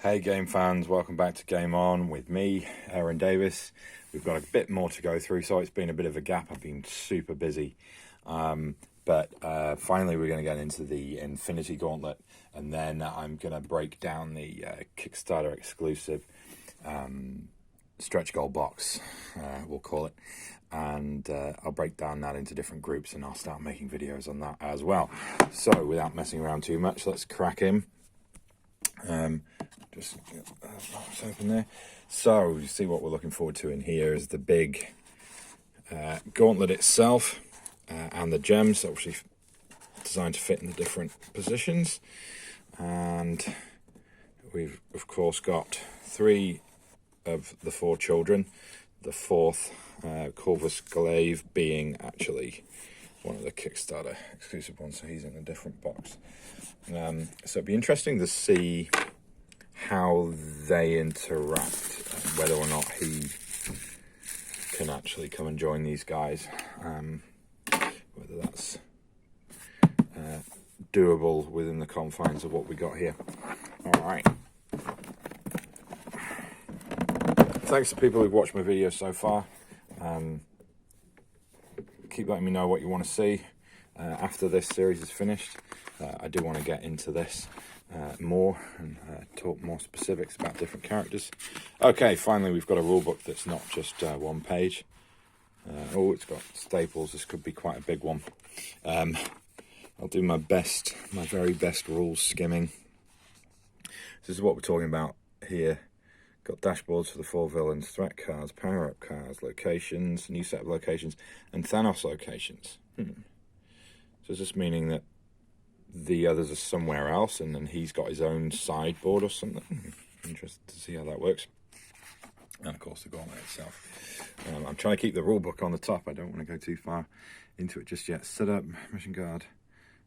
Hey game fans, welcome back to Game On with me, Aaron Davis. We've got a bit more to go through, so it's been a bit of a gap. I've been super busy. But finally we're going to get into the Infinity Gauntlet, and then I'm going to break down the Kickstarter exclusive stretch goal box, we'll call it. And I'll break down that into different groups, and I'll start making videos on that as well. So without messing around too much, let's crack in. Just get that box open there. So you see what we're looking forward to in here is the big gauntlet itself, and the gems, obviously designed to fit in the different positions. And we've of course got 3 of the 4 children, the 4th Corvus Glaive being actually one of the Kickstarter exclusive ones, so he's in a different box. So it'd be interesting to see how they interact, whether or not he can actually come and join these guys, whether that's doable within the confines of what we got here. All right. Thanks to people who've watched my videos so far. Keep letting me know what you want to see after this series is finished. I do want to get into this more and talk more specifics about different characters. Okay, finally we've got a rule book that's not just one page. Oh, it's got staples. This could be quite a big one. I'll do my best, my very best rules skimming. This is what we're talking about here. Got dashboards for the 4 villains, threat cards, power-up cards, locations, new set of locations, and Thanos locations. So is this meaning that the others are somewhere else and then he's got his own sideboard or something? Interested to see how that works. And of course the gauntlet itself. I'm trying to keep the rule book on the top. I don't want to go too far into it just yet. Set up, mission guide,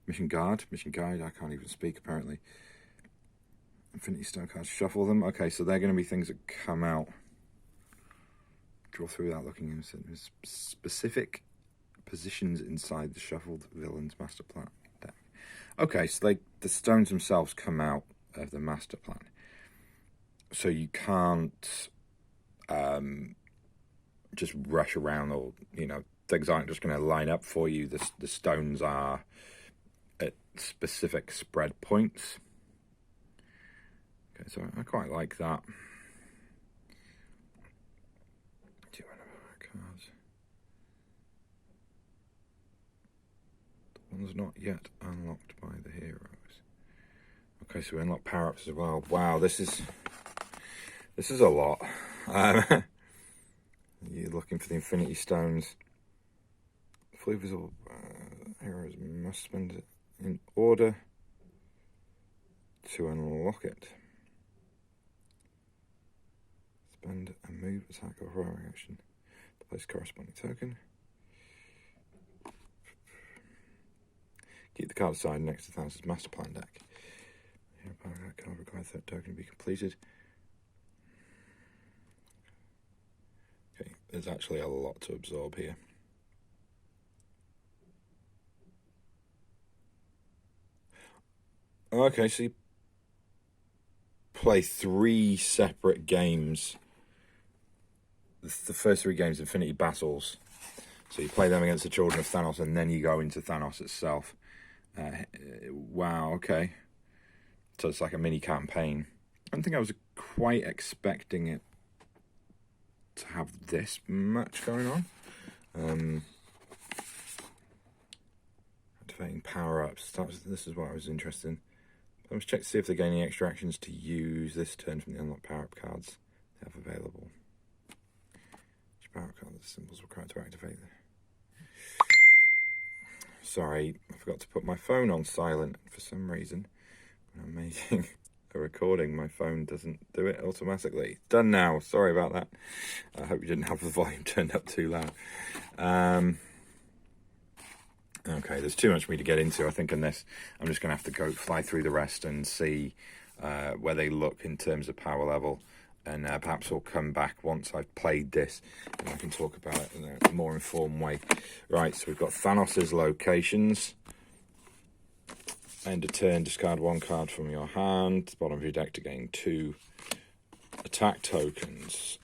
I can't even speak apparently. Infinity Stone cards, shuffle them. Okay, so they're going to be things that come out. Draw through without looking in specific positions inside the shuffled villain's master plan deck. Okay, so the stones themselves come out of the master plan. So you can't just rush around, or, you know, things aren't just going to line up for you. The stones are at specific spread points. Okay, so I quite like that. 2 cards. The one's not yet unlocked by the heroes. Okay, so we unlock power-ups as well. Wow, this is a lot. You're looking for the Infinity Stones. Fully visible heroes must spend it in order to unlock it. Spend a move, attack, or throwing action to place corresponding token. Keep the card aside next to Thanos' master plan deck. Here, that card requires that token to be completed. Okay, there's actually a lot to absorb here. Okay, so you play 3 separate games. The first 3 games, Infinity Battles. So you play them against the children of Thanos, and then you go into Thanos itself. Wow, okay. So it's like a mini campaign. I don't think I was quite expecting it to have this much going on. Activating power-ups. This is what I was interested in. Let's check to see if they're gaining extra actions to use this turn from the unlocked power-up cards they have available. Each power-up card, the symbols required to activate them. Sorry, I forgot to put my phone on silent for some reason. When I'm making a recording, my phone doesn't do it automatically. Done now. Sorry about that. I hope you didn't have the volume turned up too loud. Okay, there's too much for me to get into, I think, in this. I'm just going to have to fly through the rest and see where they look in terms of power level. And perhaps we'll come back once I've played this and I can talk about it in a more informed way. Right, so we've got Thanos' locations. End of turn, discard 1 card from your hand, bottom of your deck to gain 2 attack tokens.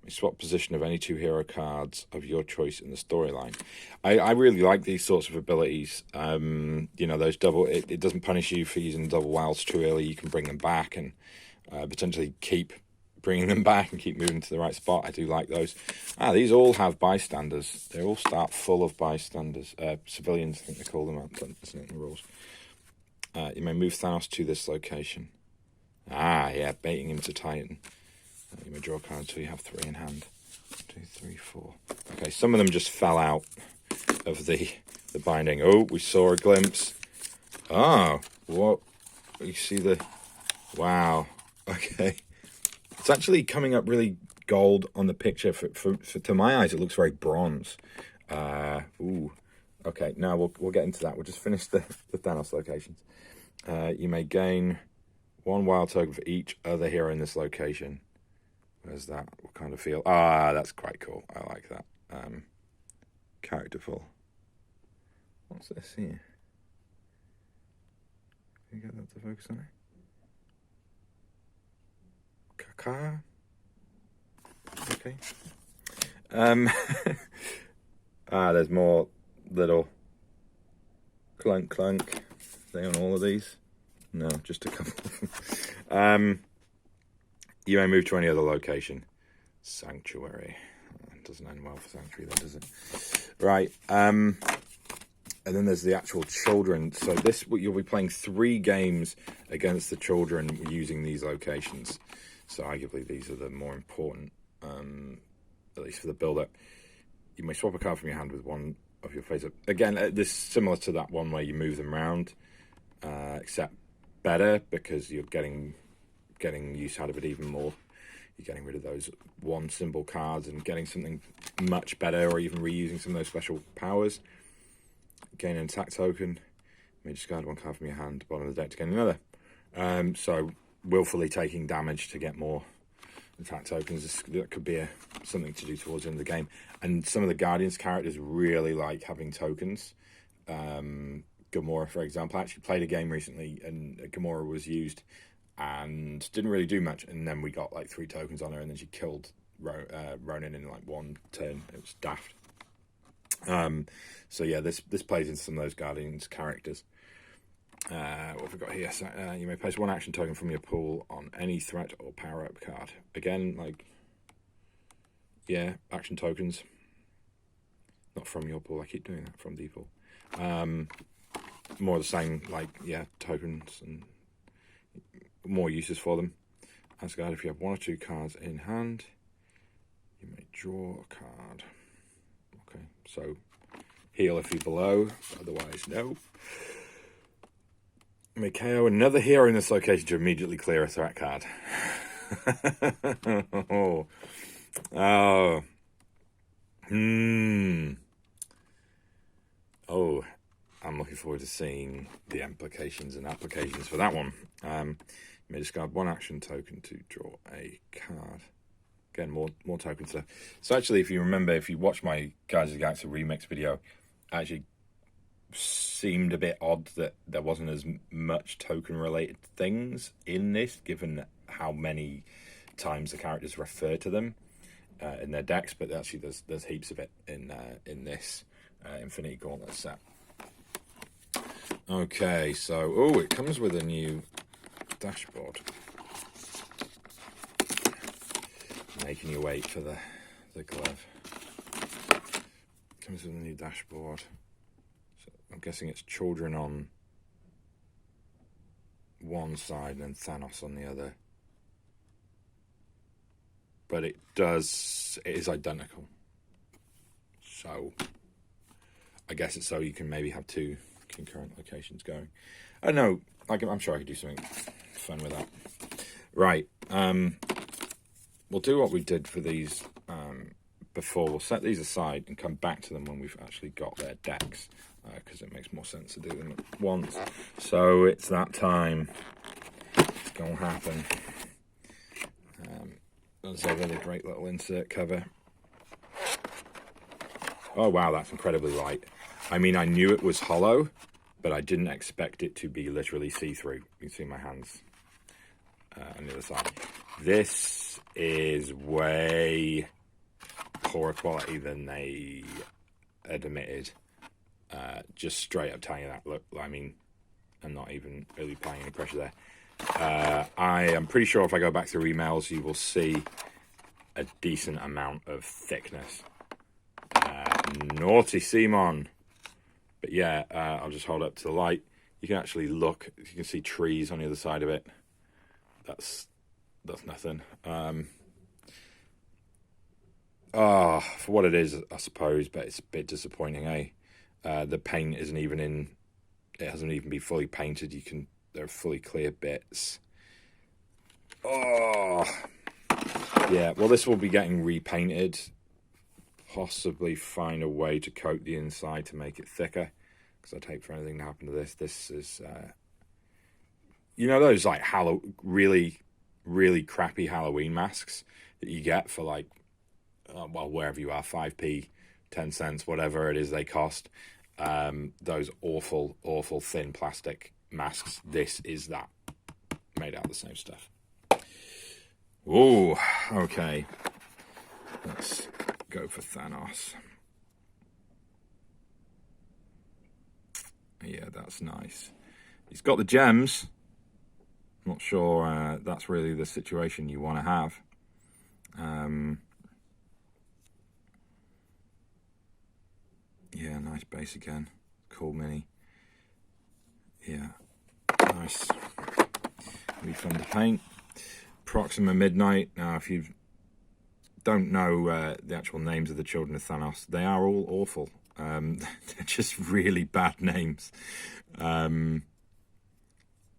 You swap position of any 2 hero cards of your choice in the storyline. I really like these sorts of abilities. You know, those double, it doesn't punish you for using double wilds too early. You can bring them back and potentially keep bringing them back and keep moving to the right spot. I do like those. These all have bystanders. They all start full of bystanders. Civilians, I think they call them out, isn't it, in the rules? You may move Thanos to this location. Yeah, baiting him to Titan. You may draw a card until you have 3 in hand. 2, 3, 4. Okay, some of them just fell out of the binding. Oh, we saw a glimpse. Oh, what? You see the... Wow. Okay. It's actually coming up really gold on the picture. To my eyes, it looks very bronze. Ooh. Okay, now we'll get into that. We'll just finish the Thanos locations. You may gain 1 wild token for each other hero in this location. Where's that? What kind of feel? That's quite cool. I like that. Characterful. What's this here? Can you get that to focus on it? Kaka. Okay. There's more little clunk. Are they on all of these? No, just a couple. You may move to any other location. Sanctuary. It doesn't end well for Sanctuary, though, does it? Right. And then there's the actual children. So this, you'll be playing 3 games against the children using these locations. So arguably these are the more important, at least for the build-up. You may swap a card from your hand with one of your face-up. Again, this is similar to that one where you move them around, except better because you're getting use out of it even more. You're getting rid of those 1 symbol cards and getting something much better, or even reusing some of those special powers. Gain an attack token. You may discard 1 card from your hand, bottom of the deck to gain another. So willfully taking damage to get more attack tokens, that could be something to do towards the end of the game. And some of the Guardians characters really like having tokens. Gamora, for example. I actually played a game recently and Gamora was used and didn't really do much, and then we got like 3 tokens on her, and then she killed Ronan in like 1 turn. It was daft. So yeah, this plays into some of those Guardians characters. What have we got here? So, you may place 1 action token from your pool on any threat or power up card. Again, like, yeah, action tokens. Not from your pool. I keep doing that, from the pool. More the same, like, yeah, tokens and more uses for them. Asgard, if you have 1 or 2 cards in hand, you may draw a card. Okay, so heal if you're below, otherwise no. You may KO another hero in this location to immediately clear a threat card. Oh. Oh, I'm looking forward to seeing the implications and applications for that one. You may discard 1 action token to draw a card. Again, more tokens left. So actually, if you remember, if you watch my Guardians of the Galaxy remix video, actually seemed a bit odd that there wasn't as much token-related things in this, given how many times the characters refer to them in their decks. But actually, there's heaps of it in this Infinity Gauntlet set. Okay, so it comes with a new dashboard. Making you wait for the glove. Comes with a new dashboard. So I'm guessing it's children on one side and then Thanos on the other. But it is identical. So I guess it's so you can maybe have 2 concurrent locations going. I don't know. I'm sure I could do something fun with that. Right. We'll do what we did for these before. We'll set these aside and come back to them when we've actually got their decks, because it makes more sense to do them at once. So it's that time. It's going to happen. There's a really great little insert cover. Oh, wow, that's incredibly light. I mean, I knew it was hollow, but I didn't expect it to be literally see-through. You can see my hands on the other side. This is way poorer quality than they had admitted. Just straight up telling you that. Look, I mean, I'm not even really applying any pressure there. I am pretty sure if I go back through emails, you will see a decent amount of thickness. Naughty Simon. But yeah, I'll just hold up to the light. You can actually look. You can see trees on the other side of it. That's nothing. For what it is, I suppose, but it's a bit disappointing, eh? The paint isn't even in. It hasn't even been fully painted. There are fully clear bits. Oh, yeah. Well, this will be getting repainted. Possibly find a way to coat the inside to make it thicker, because I'd hate for anything to happen to this. This is, you know, those like really, really crappy Halloween masks that you get for like, well, wherever you are, 5p, 10 cents, whatever it is they cost. Those awful, awful thin plastic masks. This is that, made out of the same stuff. Oh, okay. Let's go for Thanos. Yeah, that's nice. He's got the gems. Not sure that's really the situation you want to have. Yeah, nice base again. Cool mini. Yeah, nice. Be fun to paint. Proxima Midnight. Now, if you don't know the actual names of the children of Thanos, they are all awful. They're just really bad names.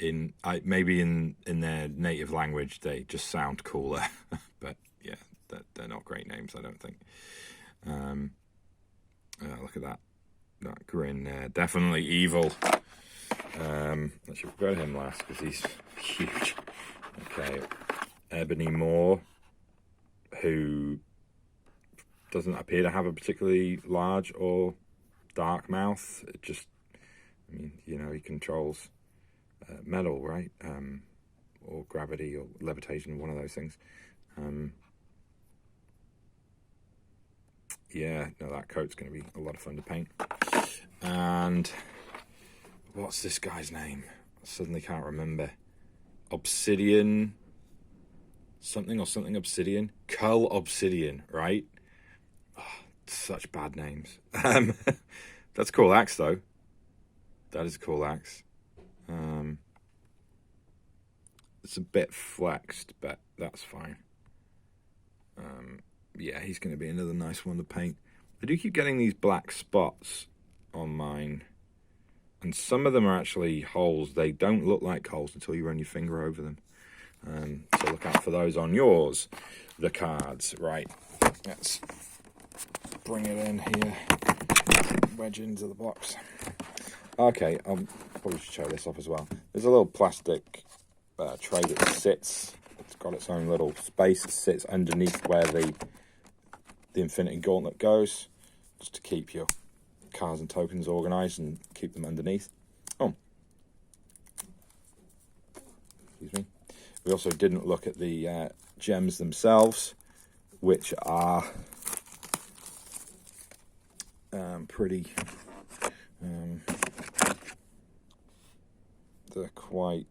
Maybe in their native language, they just sound cooler. But yeah, they're not great names, I don't think. Look at that grin there. Definitely evil. I should go to him last because he's huge. Okay, Ebony Moore, who doesn't appear to have a particularly large or dark mouth. It just, I mean, you know, he controls metal, right? Or gravity or levitation, one of those things. Yeah, no, that coat's going to be a lot of fun to paint. And what's this guy's name? I suddenly can't remember. Obsidian, something Obsidian. Cull Obsidian, right? Oh, such bad names. That's a cool axe, though. That is a cool axe. It's a bit flexed, but that's fine. Yeah, he's going to be another nice one to paint. I do keep getting these black spots on mine, and some of them are actually holes. They don't look like holes until you run your finger over them. So look out for those on yours. The cards, right? Let's bring it in here. Wedge into the box. Okay, I'll probably show this off as well. There's a little plastic tray that sits. It's got its own little space. It sits underneath where the Infinity Gauntlet goes, just to keep your cards and tokens organised and keep them underneath. Oh, excuse me. We also didn't look at the gems themselves, which are pretty. They're quite.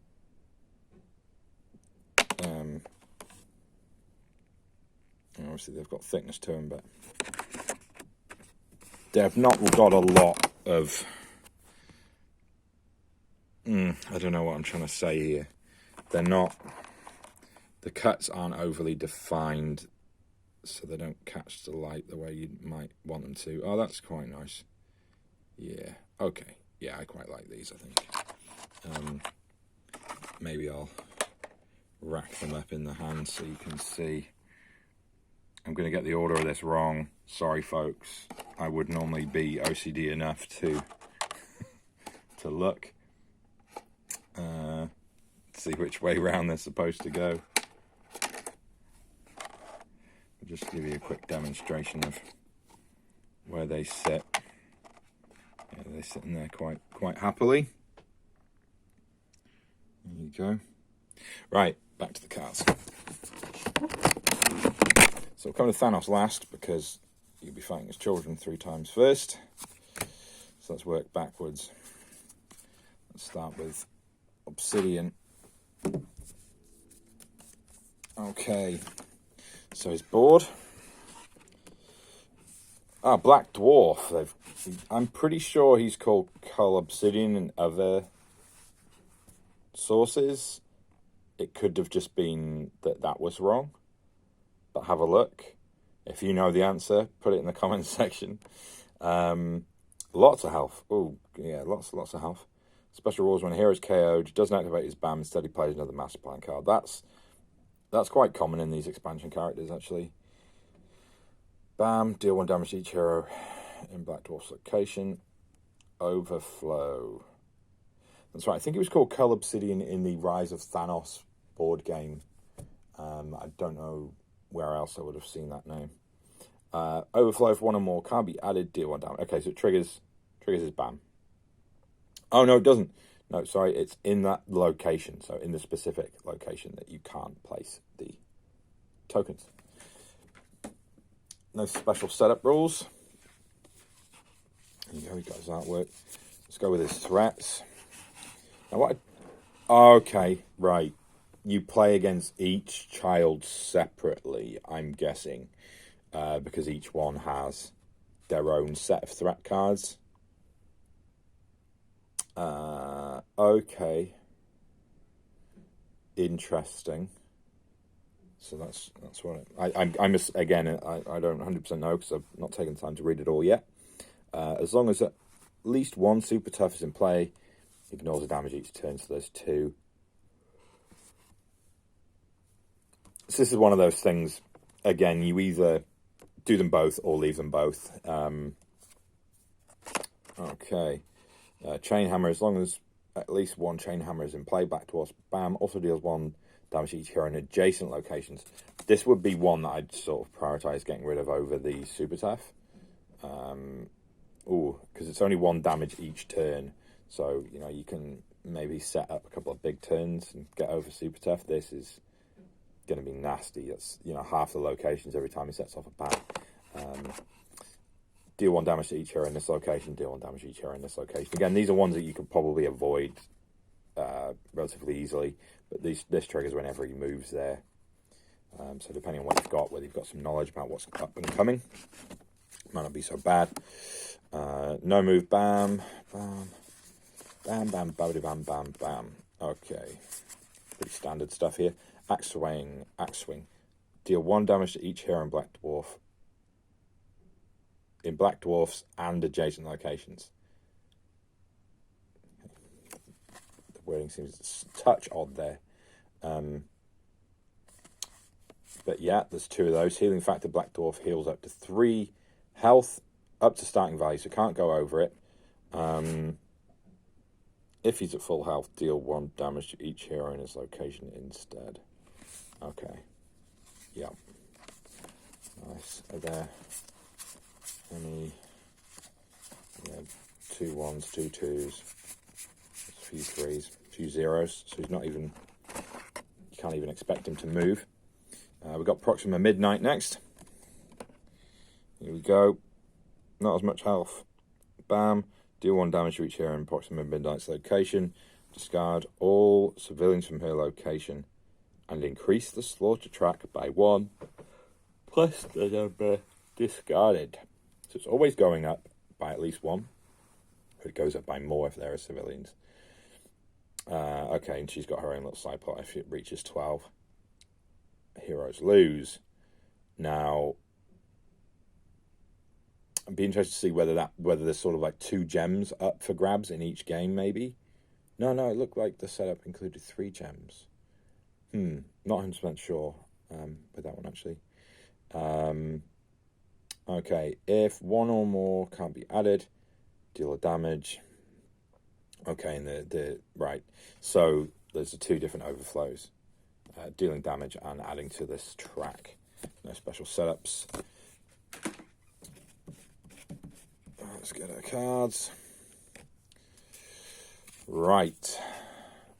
Obviously, they've got thickness to them, but they've not got a lot of. I don't know what I'm trying to say here. They're not. The cuts aren't overly defined, so they don't catch the light the way you might want them to. Oh, that's quite nice. Yeah. Okay. Yeah, I quite like these, I think. Maybe I'll rack them up in the hand so you can see. I'm going to get the order of this wrong. Sorry, folks. I would normally be OCD enough to look. See which way round they're supposed to go. I'll just give you a quick demonstration of where they sit. They're sitting there quite happily. There you go. Right, back to the cards. So we'll come to Thanos last, because you'll be fighting his children 3 times first. So let's work backwards. Let's start with Obsidian. Okay, so he's bored. Ah, Black Dwarf. I'm pretty sure he's called Cull Obsidian in other sources. It could have just been that was wrong. But have a look. If you know the answer, put it in the comments section. Lots of health. Oh, yeah, lots of health. Special rules: when a hero is KO'd, doesn't activate his BAM, instead he plays another Master Plan card. That's quite common in these expansion characters, actually. BAM, deal 1 damage to each hero in Black Dwarf's location. Overflow. That's right, I think it was called Cull Obsidian in the Rise of Thanos board game. I don't know where else I would have seen that name. Overflow for 1 or more, can't be added, deal 1 damage. Okay, so it triggers his BAM. Oh, no, it doesn't. No, sorry, it's in that location, so in the specific location that you can't place the tokens. No special setup rules. There you go, he got his artwork. Let's go with his threats. Now okay, right. You play against each child separately, I'm guessing, because each one has their own set of threat cards. Okay. Interesting. So that's what I'm again. I don't 100% know because I've not taken the time to read it all yet. As long as at least 1 super tough is in play, ignores the damage each turn. So there's 2. So this is one of those things. Again, you either do them both or leave them both. Okay. Chain hammer. As long as at least 1 chain hammer is in play, Black Dwarf's BAM also deals 1 damage to each hero in adjacent locations. This would be one that I'd sort of prioritize getting rid of over the super tough. Because it's only 1 damage each turn, so you know you can maybe set up a couple of big turns and get over super tough. This is going to be nasty. That's half the locations every time he sets off a BAM. Deal 1 damage to each hero in this location. Deal 1 damage to each hero in this location. Again, these are ones that you could probably avoid relatively easily, but this triggers whenever he moves there. So depending on what you've got, whether you've got some knowledge about what's up and coming, might not be so bad. No move, BAM, BAM, BAM, BAM, BAM, BAM, BAM, BAM. Okay, pretty standard stuff here. Axe swing. Deal 1 damage to each hero in Black Dwarf. In Black Dwarfs and adjacent locations. The wording seems a touch odd there. But yeah, there's 2 of those. Healing factor, Black Dwarf heals up to 3 health, up to starting value, so can't go over it. If he's at full health, deal 1 damage to each hero in his location instead. Okay. Yep. Nice. Are there any... Yeah, 2 1s, 2 2s, a few 3s, a few 0s, so he's not even... You can't even expect him to move. We've got Proxima Midnight next. Here we go. Not as much health. BAM. Deal 1 damage to each hero in Proxima Midnight's location. Discard all civilians from her location. And increase the slaughter track by 1. Plus the number discarded. So it's always going up by at least 1. But it goes up by more if there are civilians. Okay, and she's got her own little side plot. If it reaches 12, heroes lose. Now, I'd be interested to see whether there's sort of like 2 gems up for grabs in each game, maybe. No, it looked like the setup included 3 gems. Not 100% sure with that one, actually. Okay, if 1 or more can't be added, deal a damage. Okay, and right. So there's the 2 different overflows. Dealing damage and adding to this track. No special setups. Let's get our cards. Right.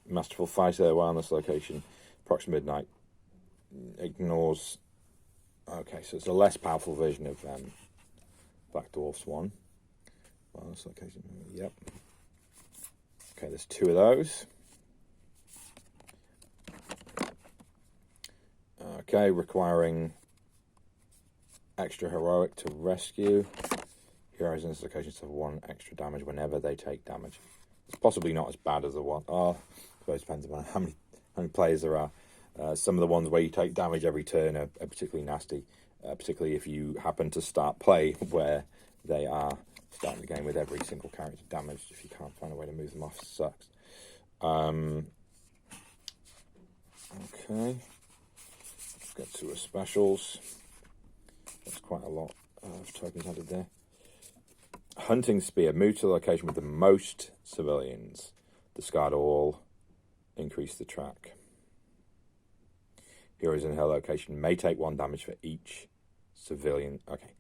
Masterful fighter while on this location. Proxima Midnight ignores. Okay, so it's a less powerful version of Black Dwarf's one. While on this location. Yep. Okay, there's 2 of those. Okay, requiring extra heroic to rescue. Heroes in this location have 1 extra damage whenever they take damage. It's possibly not as bad as the one. Oh, I suppose it depends on how many players there are. Some of the ones where you take damage every turn are particularly nasty, particularly if you happen to start play where they are starting the game with every single character damaged. If you can't find a way to move them off, it sucks. Okay. Let's get to the specials. That's quite a lot of tokens added there. Hunting Spear. Move to the location with the most civilians. Discard all. Increase the track. Heroes in her location may take 1 damage for each civilian. Okay.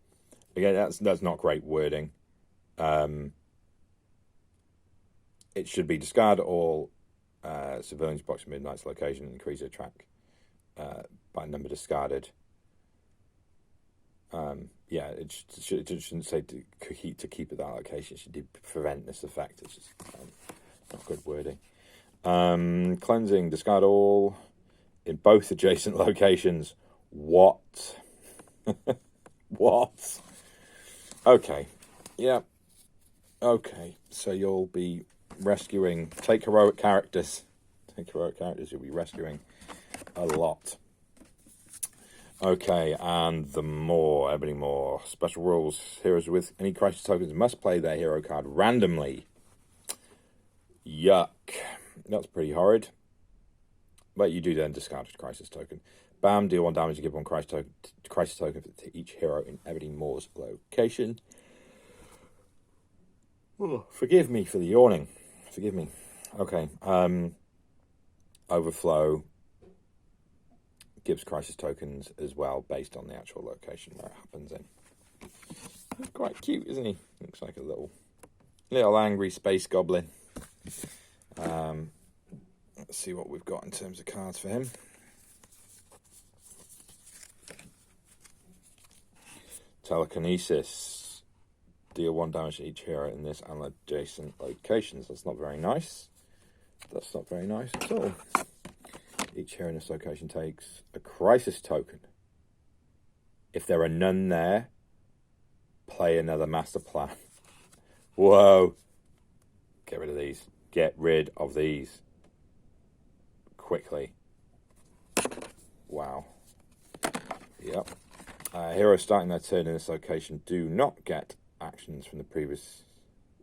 Again, that's not great wording. It should be discard all civilians Proxima Midnight's location and increase their track by number discarded. Yeah, it shouldn't say to keep at that location. It should prevent this effect. It's just not good wording. Cleansing, discard all in both adjacent locations. What? What? Okay. Yeah. Okay. So you'll be rescuing. Take heroic characters. You'll be rescuing a lot. Okay, and the Moore, Ebony Moore. Special rules. Heroes with any crisis tokens must play their hero card randomly. Yuck. That's pretty horrid. But you do then discard a crisis token. Bam, deal 1 damage and give 1 crisis token to each hero in Ebony Moore's location. Oh, forgive me for the yawning. Forgive me. Okay. Overflow gives crisis tokens as well based on the actual location where it happens in. He's quite cute, isn't he? Looks like a little angry space goblin. Let's see what we've got in terms of cards for him. Telekinesis. Deal 1 damage to each hero in this and adjacent locations. That's not very nice. That's not very nice at all. Each hero in this location takes a crisis token. If there are none there, play another master plan. Whoa. Get rid of these. Get rid of these. Quickly. Wow. Yep. Heroes starting their turn in this location do not get actions from the previous